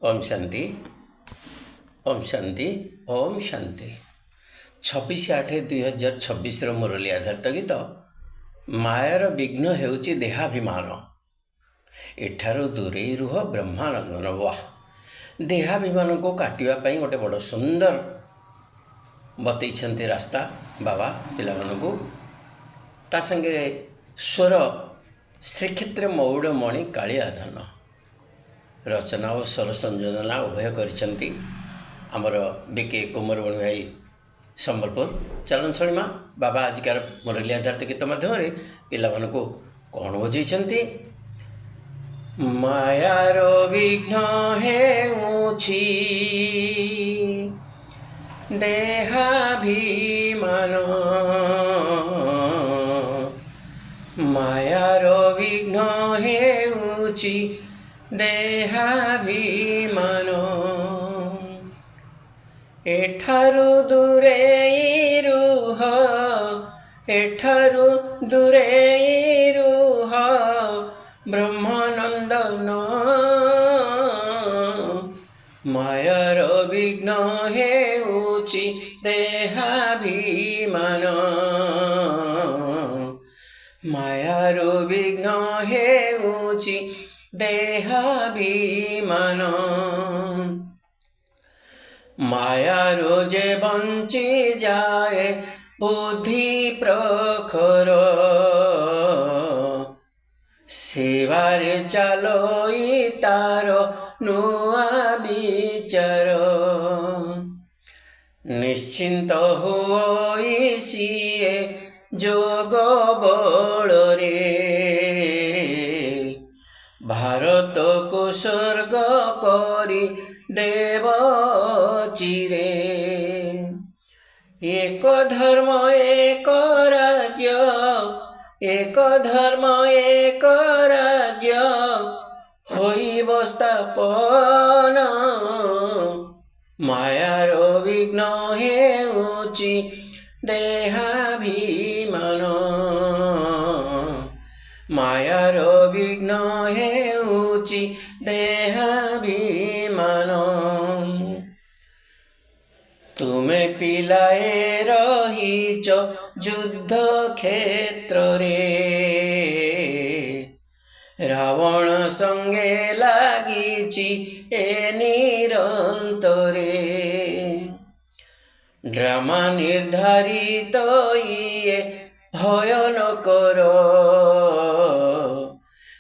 ओम शांति ओम शांति ओम शांति 26/8/2026 मुरली आधारित गीत मायार विघ्न हेउची देहाभिमान एठारु दूरेई रुह ब्रह्मानंदन। वाह, देहाभिमान को काटिवाई गोटे बड़ सुंदर बतई रास्ता बाबा पिलामानंकु। ता संगे स्वर श्रीक्षेत्र मौड़मणि कालियाधन रचना और स्वर संयोजना उभय करिसेंती आमर बीके कुमारमणि भाई संबलपुर। चलन शर्मा बाबा आजिकार मुरली आधारित गीत माध्यम पिलामानंकु कौन बुझेइछंती। मायार विघ्न हेउछि देहाभिमान, मायार विघ्न हेउछि देहाभिमान, एठारु दूरेई रुह, एठारु दूरेई रुह ब्रह्मानंदन। मायार विघ्न हेउछि देहाभिमान, मायार विघ्न हेउछि देहाभिमान। मायारो जे बंची जाए बुद्धि प्रखर, सेवारे चालोई तारो नुआ विचार। निश्चिंत होई सिए जोग बल रे, भारत को स्वर्ग करी देव चिरे। एक धर्म एक राज्य, एक धर्म एक राज्य होइब स्थापन। मायार विघ्न हेउछि देहाभिमान, मायार विघ्न हेउछि देहाभिमान। तुमे पिलाए रहिच युद्ध क्षेत्र रे, रावण संगे लागिछि ए निरंतरे। ड्रामा निर्धारित इए भयनकर,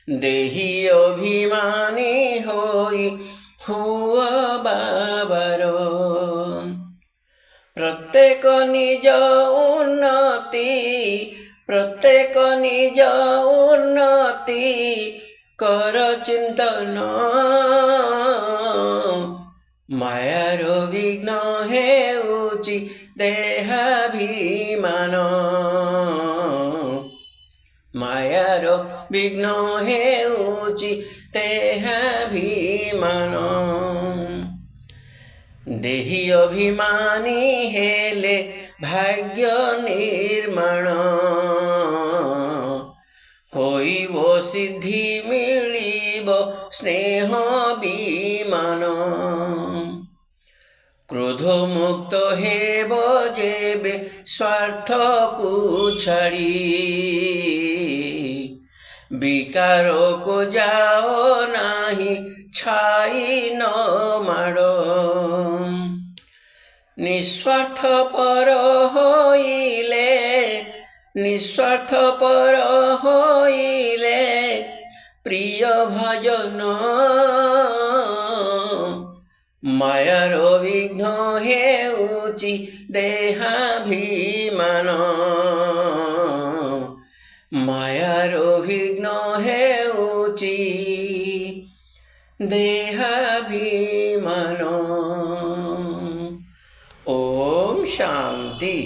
देही अभिमानी होई हुआ बाबार। प्रत्येक निज उन्नति, प्रत्येक निज उन्नति कर चिंतन। मायार विघ्न हेउछि देहाभिमान, मायार विघ्न हेउछि देहाभिमान। देही अभिमानी हेले भाग्य निर्माण, होइब सिद्धि मिलिब स्नेह विमान। क्रोध मुक्त हेब जेबे स्वार्थ को छाड़ी, विकार को जाओ नाही छाई न माड़ो। निस्वार्थ पर होइले, निस्वार्थ पर होइले प्रिय भजन। मायार विघ्न हेउछि देहाभिमान, मायार विघ्न हेउछि देहाभिमान। ओम शांति।